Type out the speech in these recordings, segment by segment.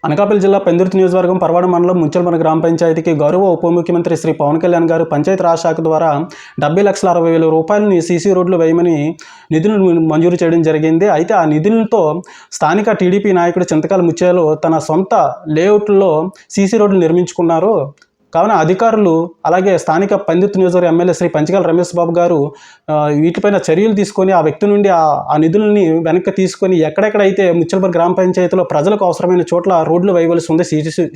అనకాపల్లి జిల్లా పెందుర్తి నియోజకవర్గం పరవాడ మండలం ముంచలమర గ్రామ పంచాయతీకి గౌరవ ఉప ముఖ్యమంత్రి శ్రీ పవన్ కళ్యాణ్ గారు పంచాయతీ రాజ్ శాఖ ద్వారా 70,60,000 రూపాయలని సీసీ రోడ్లు వేయమని నిధులను మంజూరు చేయడం జరిగింది. అయితే ఆ నిధులతో స్థానిక టీడీపీ నాయకుడు చింతకాల ముత్యాలు తన సొంత లేఅవుట్లో సీసీ రోడ్లు నిర్మించుకున్నారు. కావున అధికారులు అలాగే స్థానిక పెందుర్తి నియోజకవర్గ ఎమ్మెల్యే శ్రీ పంచకాల రమేష్ బాబు గారు వీటిపైన చర్యలు తీసుకొని ఆ వ్యక్తి నుండి ఆ నిధులని వెనక్కి తీసుకొని ఎక్కడెక్కడైతే ముచ్చలపల్లి గ్రామ పంచాయతీలో ప్రజలకు అవసరమైన చోట్ల రోడ్లు వేయవలసి ఉంది,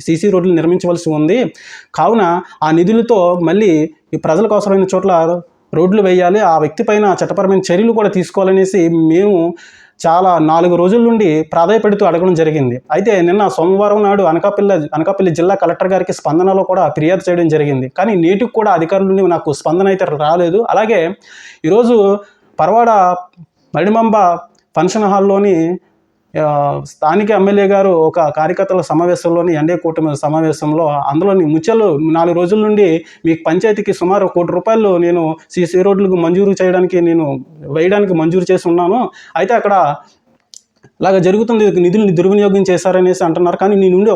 సీసీ రోడ్లు నిర్మించవలసి ఉంది. కావున ఆ నిధులతో మళ్ళీ ఈ ప్రజలకు అవసరమైన చోట్ల రోడ్లు వేయాలి, ఆ వ్యక్తి పైన చట్టపరమైన చర్యలు కూడా తీసుకోవాలనేసి మేము చాలా 4 రోజుల నుండి ప్రాధాయపడుతూ అడగడం జరిగింది. అయితే నిన్న సోమవారం నాడు అనకాపల్లి జిల్లా కలెక్టర్ గారికి స్పందనలో కూడా ఫిర్యాదు చేయడం జరిగింది. కానీ నేటికి కూడా అధికారుల నుండి నాకు స్పందన అయితే రాలేదు. అలాగే ఈరోజు పరవాడ మడిమంబ ఫంక్షన్ హాల్లోని స్థానిక ఎమ్మెల్యే గారు ఒక కార్యకర్తల సమావేశంలోని ఎన్డీఏ కూటమి సమావేశంలో అందులోని ముచ్చలు 4 రోజుల నుండి మీకు పంచాయతీకి సుమారు ₹1 కోటి నేను సీసీ రోడ్లకు మంజూరు చేయడానికి వేయడానికి మంజూరు చేసి ఉన్నాను. అయితే అక్కడ ఇలాగ జరుగుతుంది, నిధుల్ని దుర్వినియోగం చేశారనేసి అంటున్నారు. కానీ నీ నుండి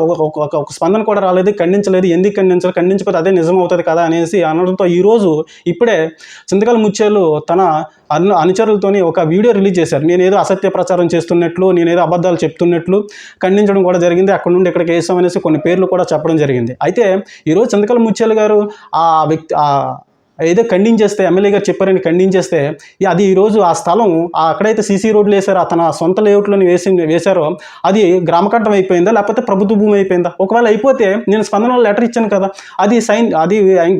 ఒక స్పందన కూడా రాలేదు, ఖండించలేదు. ఎందుకు ఖండించాలి, ఖండించకపోతే అదే నిజం అవుతుంది కదా అనేసి అనడంతో ఈరోజు ఇప్పుడే చింతకాల ముత్యాలు తన అనుచరులతోని ఒక వీడియో రిలీజ్ చేశారు. నేనేదో అసత్య ప్రచారం చేస్తున్నట్లు, నేనేదో అబద్ధాలు చెప్తున్నట్లు ఖండించడం కూడా జరిగింది. అక్కడ నుండి ఇక్కడికి వేసాం అనేసి కొన్ని పేర్లు కూడా చెప్పడం జరిగింది. అయితే ఈరోజు చింతకాల ముత్యాలు గారు ఆ వ్యక్తి ఏదో ఖండించేస్తే, ఎమ్మెల్యే గారు చెప్పారని ఖండించేస్తే, అది ఈరోజు ఆ స్థలం అక్కడైతే సీసీ రోడ్లు వేశారో తన సొంత లేఅవుట్లోని వేశారో అది గ్రామకంఠం అయిపోయిందా లేకపోతే ప్రభుత్వ భూమి అయిపోయిందా? ఒకవేళ అయిపోతే నేను స్పందనలో లెటర్ ఇచ్చాను కదా, అది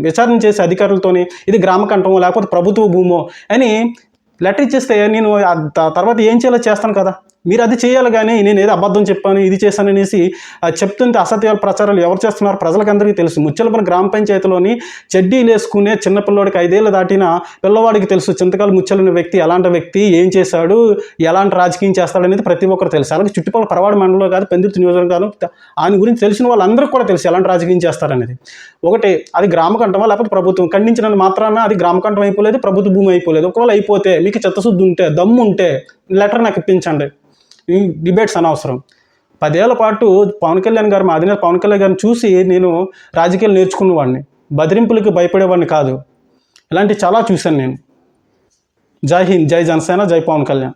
విచారణ చేసే అధికారులతోని ఇది గ్రామకంఠమో లేకపోతే ప్రభుత్వ భూమో అని లెటర్ ఇచ్చేస్తే నేను తర్వాత ఏం చేయాలో చేస్తాను కదా. మీరు అది చేయాలి, కానీ నేను ఏదో అబద్ధం చెప్పాను, ఇది చేశాను అనేసి చెప్తుంటే అసత్యాల ప్రచారాలు ఎవరు చేస్తున్నారు ప్రజలకు అందరికీ తెలుసు. ముచ్చలపల్లి గ్రామ పంచాయతీలోని చెడ్డీలు వేసుకునే చిన్నపిల్లవాడికి 5 ఏళ్ళు దాటిన పిల్లవాడికి తెలుసు చింతకాల ముత్యాలు వ్యక్తి ఎలాంటి వ్యక్తి, ఏం చేశాడు, ఎలాంటి రాజకీయం చేస్తాడనేది ప్రతి ఒక్కరు తెలుసు. అలాగే చుట్టుపక్కల పరవాడ మండలంలో కాదు, పెందుర్తి నియోజకవర్గం కాదు, ఆయన గురించి తెలిసిన వాళ్ళందరికీ కూడా తెలుసు ఎలాంటి రాజకీయం చేస్తారనేది. ఒకటి అది గ్రామకంఠమా లేకపోతే ప్రభుత్వం ఖండించినంత మాత్రాన అది గ్రామకంఠం అయిపోలేదు, ప్రభుత్వ భూమి అయిపోలేదు. ఒకవేళ అయిపోతే మీకు చిత్తశుద్ధి ఉంటే, దమ్ము ఉంటే లెటర్ నాకు ఇప్పించండి. ఈ డిబేట్స్ అనవసరం. 10 ఏళ్ల పాటు పవన్ కళ్యాణ్ గారు, మా అధినేత పవన్ కళ్యాణ్ గారిని చూసి నేను రాజకీయాలు నేర్చుకున్నవాడిని, బెదిరింపులకి భయపడేవాడిని కాదు. ఇలాంటివి చాలా చూశాను నేను. జై హింద్, జై జనసేన, జై పవన్ కళ్యాణ్.